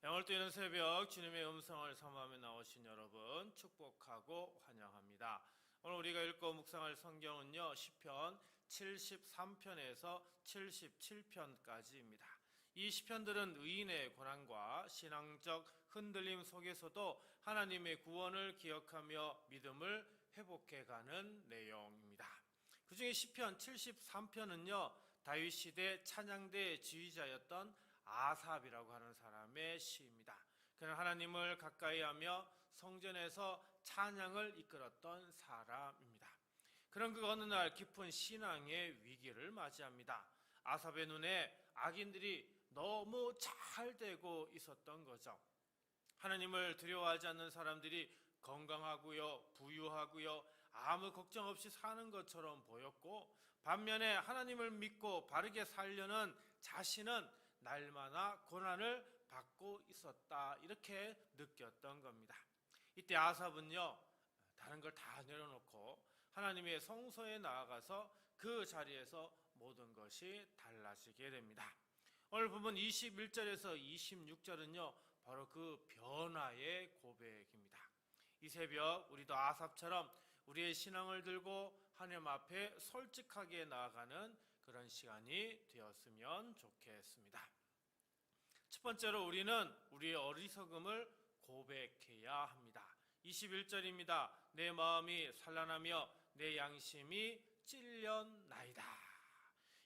오늘 또 이런 새벽 주님의 음성을 사모하며 나오신 여러분 축복하고 환영합니다. 오늘 우리가 읽고 묵상할 성경은요, 시편 73편에서 77편까지입니다. 이 시편들은 의인의 고난과 신앙적 흔들림 속에서도 하나님의 구원을 기억하며 믿음을 회복해가는 내용입니다. 그 중에 시편 73편은요, 다윗 시대 찬양대 지휘자였던 아삽이라고 하는 사람의 시입니다. 그는 하나님을 가까이하며 성전에서 찬양을 이끌었던 사람입니다. 그런 그 어느 날 깊은 신앙의 위기를 맞이합니다. 아삽의 눈에 악인들이 너무 잘 되고 있었던 거죠. 하나님을 두려워하지 않는 사람들이 건강하고요, 부유하고요, 아무 걱정 없이 사는 것처럼 보였고, 반면에 하나님을 믿고 바르게 살려는 자신은 날마다 고난을 받고 있었다, 이렇게 느꼈던 겁니다. 이때 아삽은요, 다른 걸 다 내려놓고 하나님의 성소에 나아가서 그 자리에서 모든 것이 달라지게 됩니다. 오늘 본문 21절에서 26절은요 바로 그 변화의 고백입니다. 이 새벽 우리도 아삽처럼 우리의 신앙을 들고 하나님 앞에 솔직하게 나아가는 그런 시간이 되었으면 좋겠습니다. 첫 번째로 우리는 우리의 어리석음을 고백해야 합니다. 21절입니다. 내 마음이 산란하며 내 양심이 찔렸나이다.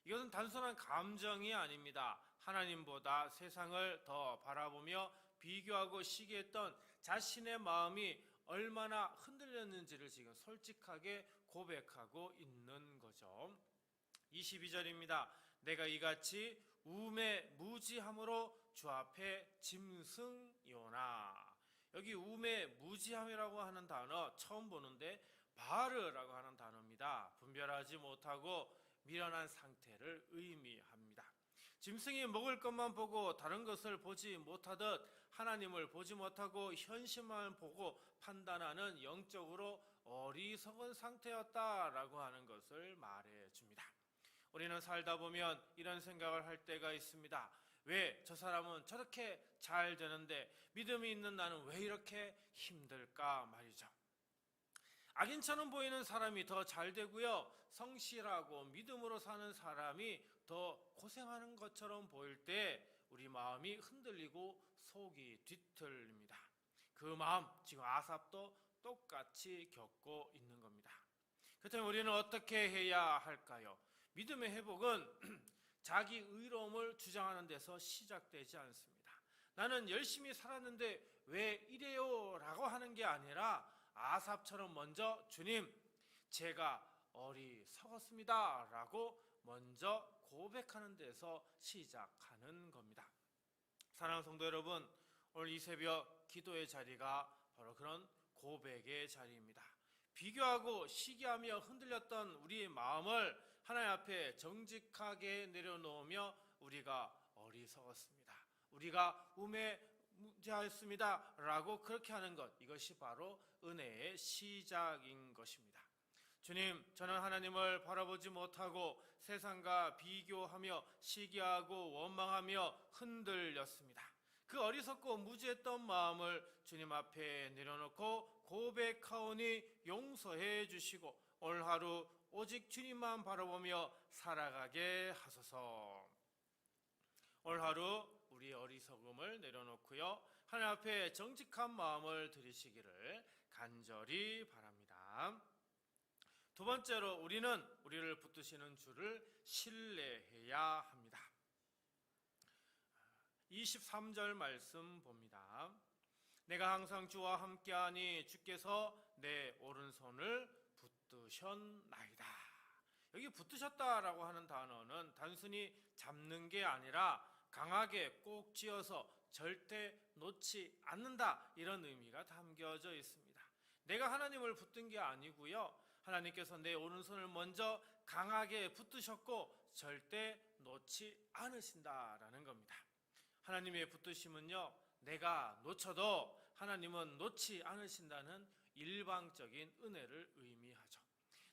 이것은 단순한 감정이 아닙니다. 하나님보다 세상을 더 바라보며 비교하고 시기했던 자신의 마음이 얼마나 흔들렸는지를 지금 솔직하게 고백하고 있는 거죠. 22절입니다. 내가 이같이 우매무지함으로 주 앞에 짐승이오나. 여기 우매무지함이라고 하는 단어 처음 보는데 바르라고 하는 단어입니다. 분별하지 못하고 미련한 상태를 의미합니다. 짐승이 먹을 것만 보고 다른 것을 보지 못하듯 하나님을 보지 못하고 현실만 보고 판단하는 영적으로 어리석은 상태였다라고 하는 것을 말해줍니다. 우리는 살다 보면 이런 생각을 할 때가 있습니다. 왜 저 사람은 저렇게 잘 되는데 믿음이 있는 나는 왜 이렇게 힘들까 말이죠. 악인처럼 보이는 사람이 더 잘 되고요, 성실하고 믿음으로 사는 사람이 더 고생하는 것처럼 보일 때 우리 마음이 흔들리고 속이 뒤틀립니다. 그 마음 지금 아삽도 똑같이 겪고 있는 겁니다. 그렇다면 우리는 어떻게 해야 할까요? 믿음의 회복은 자기 의로움을 주장하는 데서 시작되지 않습니다. 나는 열심히 살았는데 왜 이래요? 라고 하는 게 아니라 아삽처럼 먼저 주님, 제가 어리석었습니다 라고 먼저 고백하는 데서 시작하는 겁니다. 사랑하는 성도 여러분, 오늘 이 새벽 기도의 자리가 바로 그런 고백의 자리입니다. 비교하고 시기하며 흔들렸던 우리의 마음을 하나님 앞에 정직하게 내려놓으며 우리가 어리석었습니다, 우리가 우매무지하였습니다 라고 그렇게 하는 것, 이것이 바로 은혜의 시작인 것입니다. 주님, 저는 하나님을 바라보지 못하고 세상과 비교하며 시기하고 원망하며 흔들렸습니다. 그 어리석고 무지했던 마음을 주님 앞에 내려놓고 고백하오니 용서해 주시고 오늘 하루 오직 주님만 바라보며 살아가게 하소서. 오늘 하루 우리의 어리석음을 내려놓고요, 하나님 앞에 정직한 마음을 들이시기를 간절히 바랍니다. 두 번째로 우리는 우리를 붙드시는 주를 신뢰해야 합니다. 23절 말씀 봅니다. 내가 항상 주와 함께하니 주께서 내 오른손을 붙드셨나이다. 여기 붙드셨다라고 하는 단어는 단순히 잡는 게 아니라 강하게 꼭 쥐어서 절대 놓지 않는다, 이런 의미가 담겨져 있습니다. 내가 하나님을 붙든 게 아니고요, 하나님께서 내 오른손을 먼저 강하게 붙드셨고 절대 놓지 않으신다라는 겁니다. 하나님의 붙드심은요, 내가 놓쳐도 하나님은 놓지 않으신다는 일방적인 은혜를 의미하죠.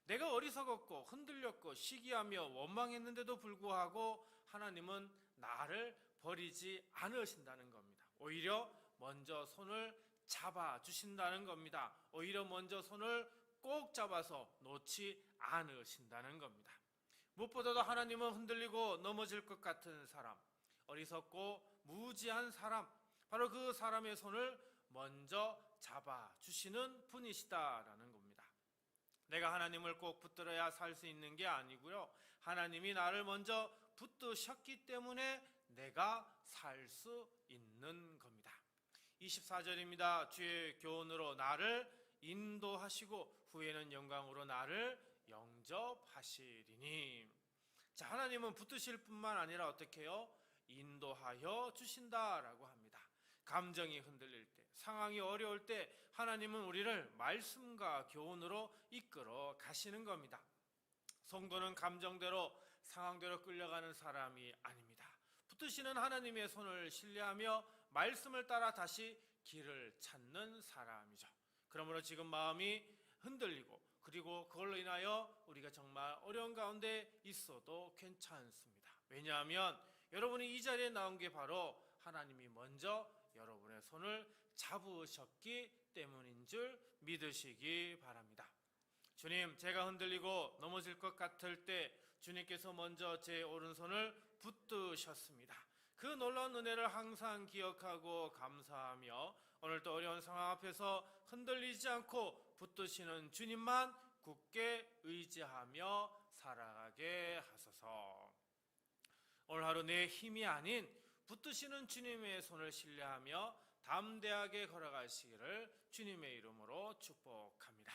내가 어리석었고 흔들렸고 시기하며 원망했는데도 불구하고 하나님은 나를 버리지 않으신다는 겁니다. 오히려 먼저 손을 잡아주신다는 겁니다. 오히려 먼저 손을 꼭 잡아서 놓지 않으신다는 겁니다. 무엇보다도 하나님은 흔들리고 넘어질 것 같은 사람, 어리석고 무지한 사람, 바로 그 사람의 손을 먼저 잡아주시는 분이시다라는 겁니다. 내가 하나님을 꼭 붙들어야 살 수 있는 게 아니고요, 하나님이 나를 먼저 붙드셨기 때문에 내가 살 수 있는 겁니다. 24절입니다. 주의 교훈으로 나를 인도하시고 후에는 영광으로 나를 영접하시리니. 자, 하나님은 붙드실 뿐만 아니라 어떻게 해요? 인도하여 주신다라고 합니다. 감정이 흔들릴 때, 상황이 어려울 때 하나님은 우리를 말씀과 교훈으로 이끌어 가시는 겁니다. 성도는 감정대로, 상황대로 끌려가는 사람이 아닙니다. 붙드시는 하나님의 손을 신뢰하며 말씀을 따라 다시 길을 찾는 사람이죠. 그러므로 지금 마음이 흔들리고, 그리고 그걸로 인하여 우리가 정말 어려운 가운데 있어도 괜찮습니다. 왜냐하면 여러분이 이 자리에 나온 게 바로 하나님이 먼저 여러분의 손을 잡으셨기 때문인 줄 믿으시기 바랍니다. 주님, 제가 흔들리고 넘어질 것 같을 때 주님께서 먼저 제 오른손을 붙드셨습니다. 그 놀라운 은혜를 항상 기억하고 감사하며 오늘도 어려운 상황 앞에서 흔들리지 않고 붙드시는 주님만 굳게 의지하며 살아가게 하소서. 오늘 하루 내 힘이 아닌 붙드시는 주님의 손을 신뢰하며 담대하게 걸어가시기를 주님의 이름으로 축복합니다.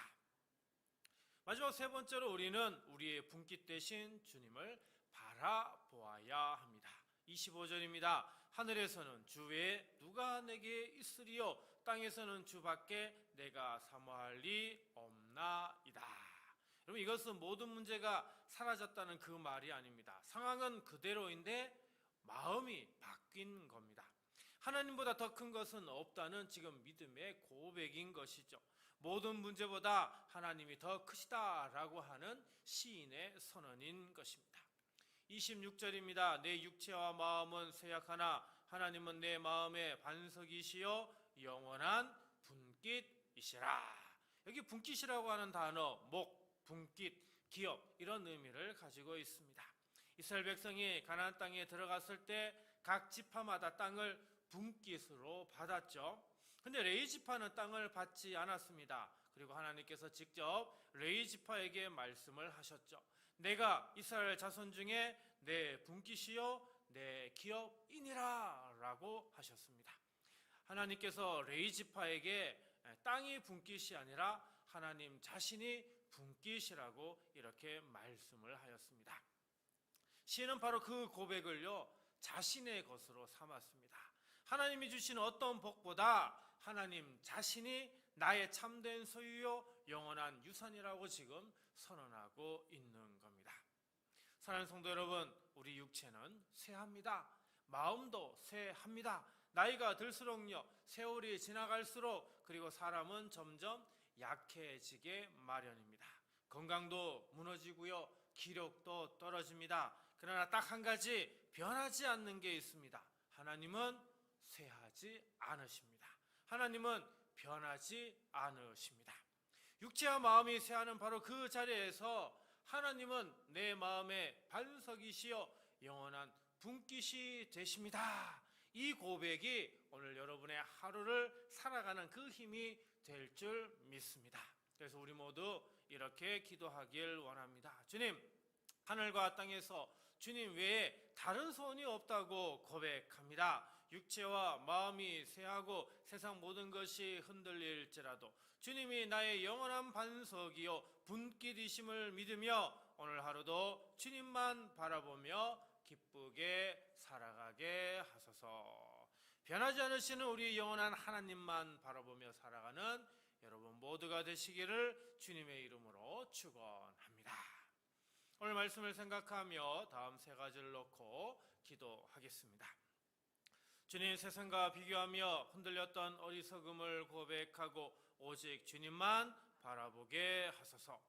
마지막 세 번째로 우리는 우리의 분깃 되신 주님을 바라보아야 합니다. 25절입니다. 하늘에서는 주 외에 누가 내게 있으리요, 땅에서는 주밖에 내가 사모할 리 없나이다. 여러분, 이것은 모든 문제가 사라졌다는 그 말이 아닙니다. 상황은 그대로인데 마음이 바뀐 겁니다. 하나님보다 더 큰 것은 없다는 지금 믿음의 고백인 것이죠. 모든 문제보다 하나님이 더 크시다라고 하는 시인의 선언인 것입니다. 26절입니다. 내 육체와 마음은 쇠약하나 하나님은 내 마음의 반석이시요 영원한 분깃이시라. 여기 분깃이라고 하는 단어, 목, 분깃, 기업, 이런 의미를 가지고 있습니다. 이스라엘 백성이 가나안 땅에 들어갔을 때 각 지파마다 땅을 분깃으로 받았죠. 근데 레위 지파는 땅을 받지 않았습니다. 그리고 하나님께서 직접 레위 지파에게 말씀을 하셨죠. 내가 이스라엘 자손 중에 내 분깃이요 내 기업이니라 라고 하셨습니다. 하나님께서 레위 지파에게 땅이 분깃이 아니라 하나님 자신이 분깃이라고 이렇게 말씀을 하였습니다. 시인은 바로 그 고백을요 자신의 것으로 삼았습니다. 하나님이 주신 어떤 복보다 하나님 자신이 나의 참된 소유요 영원한 유산이라고 지금 선언하고 있는 겁니다. 사랑하는 성도 여러분, 우리 육체는 쇠합니다. 마음도 쇠합니다. 나이가 들수록요, 세월이 지나갈수록, 그리고 사람은 점점 약해지게 마련입니다. 건강도 무너지고요, 기력도 떨어집니다. 그러나 딱 한 가지 변하지 않는 게 있습니다. 하나님은 쇠하지 않으십니다. 하나님은 변하지 않으십니다. 육체와 마음이 쇠하는 바로 그 자리에서 하나님은 내 마음의 반석이시여 영원한 분깃이 되십니다. 이 고백이 오늘 여러분의 하루를 살아가는 그 힘이 될 줄 믿습니다. 그래서 우리 모두 이렇게 기도하길 원합니다. 주님, 하늘과 땅에서 주님 외에 다른 소원이 없다고 고백합니다. 육체와 마음이 쇠하고 세상 모든 것이 흔들릴지라도 주님이 나의 영원한 반석이요 분깃이심을 믿으며 오늘 하루도 주님만 바라보며 기쁘게 살아가게 하소서. 변하지 않으시는 우리 영원한 하나님만 바라보며 살아가는 여러분 모두가 되시기를 주님의 이름으로 축원합니다. 오늘 말씀을 생각하며 다음 세 가지를 놓고 기도하겠습니다. 주님, 세상과 비교하며 흔들렸던 어리석음을 고백하고 오직 주님만 바라보게 하소서.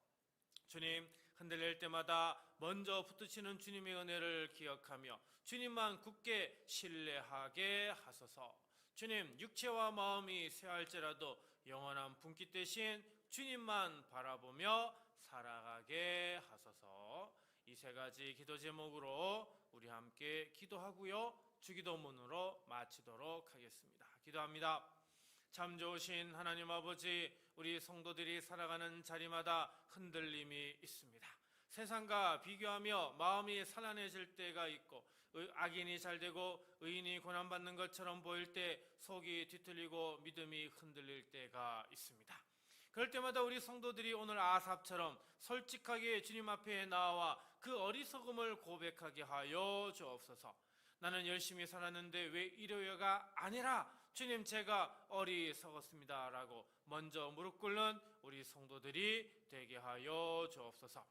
주님, 흔들릴 때마다 먼저 붙드시는 주님의 은혜를 기억하며 주님만 굳게 신뢰하게 하소서. 주님, 육체와 마음이 쇠할지라도 영원한 분깃 대신 주님만 바라보며 살아가게 하소서. 이 세 가지 기도 제목으로 우리 함께 기도하고요, 주기도문으로 마치도록 하겠습니다. 기도합니다. 참 좋으신 하나님 아버지, 우리 성도들이 살아가는 자리마다 흔들림이 있습니다. 세상과 비교하며 마음이 살아내질 때가 있고, 악인이 잘되고 의인이 고난받는 것처럼 보일 때 속이 뒤틀리고 믿음이 흔들릴 때가 있습니다. 그럴 때마다 우리 성도들이 오늘 아삽처럼 솔직하게 주님 앞에 나와 그 어리석음을 고백하게 하여 주옵소서. 나는 열심히 살았는데 왜 이러여가 아니라 주님, 제가 어리석었습니다 라고 먼저 무릎 꿇는 우리 성도들이 되게 하여 주옵소서.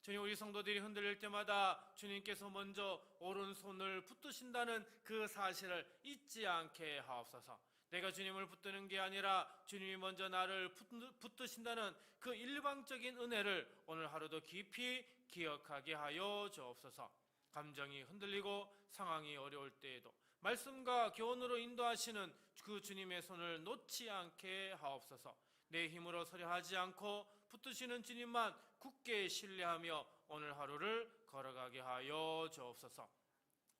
주님, 우리 성도들이 흔들릴 때마다 주님께서 먼저 오른손을 붙드신다는 그 사실을 잊지 않게 하옵소서. 내가 주님을 붙드는 게 아니라 주님이 먼저 나를 붙드신다는 그 일방적인 은혜를 오늘 하루도 깊이 기억하게 하여 주옵소서. 감정이 흔들리고 상황이 어려울 때에도 말씀과 교훈으로 인도하시는 그 주님의 손을 놓지 않게 하옵소서. 내 힘으로 서려 하지 않고 붙드시는 주님만 굳게 신뢰하며 오늘 하루를 걸어가게 하여 주옵소서.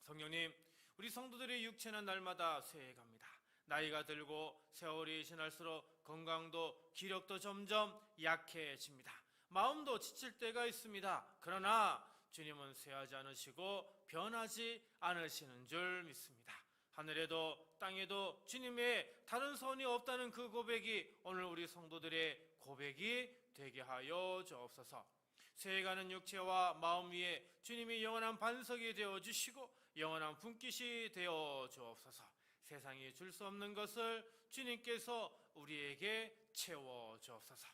성령님, 우리 성도들의 육체는 날마다 쇠해갑니다. 나이가 들고 세월이 지날수록 건강도 기력도 점점 약해집니다. 마음도 지칠 때가 있습니다. 그러나 주님은 쇠하지 않으시고 변하지 않으시는 줄 믿습니다. 하늘에도 땅에도 주님의 다른 손이 없다는 그 고백이 오늘 우리 성도들의 고백이 되게 하여 주옵소서. 쇠해가는 육체와 마음 위에 주님이 영원한 반석이 되어주시고 영원한 분깃이 되어 주옵소서. 세상이 줄 수 없는 것을 주님께서 우리에게 채워 주옵소서.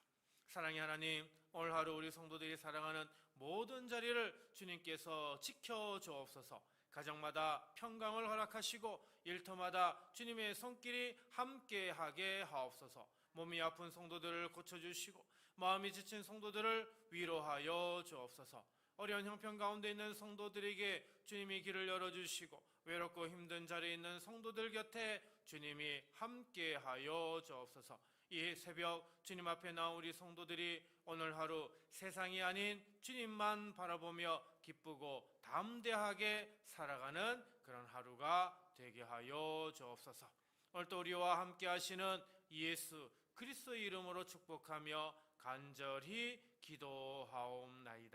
사랑의 하나님, 오늘 하루 우리 성도들이 살아가는 모든 자리를 주님께서 지켜 주옵소서. 가정마다 평강을 허락하시고 일터마다 주님의 손길이 함께하게 하옵소서. 몸이 아픈 성도들을 고쳐주시고 마음이 지친 성도들을 위로하여 주옵소서. 어려운 형편 가운데 있는 성도들에게 주님이 길을 열어주시고 외롭고 힘든 자리에 있는 성도들 곁에 주님이 함께하여 주옵소서. 이 새벽 주님 앞에 나온 우리 성도들이 오늘 하루 세상이 아닌 주님만 바라보며 기쁘고 담대하게 살아가는 그런 하루가 되게 하여 주옵소서. 오늘도 우리와 함께 하시는 예수 그리스도의 이름으로 축복하며 간절히 기도하옵나이다.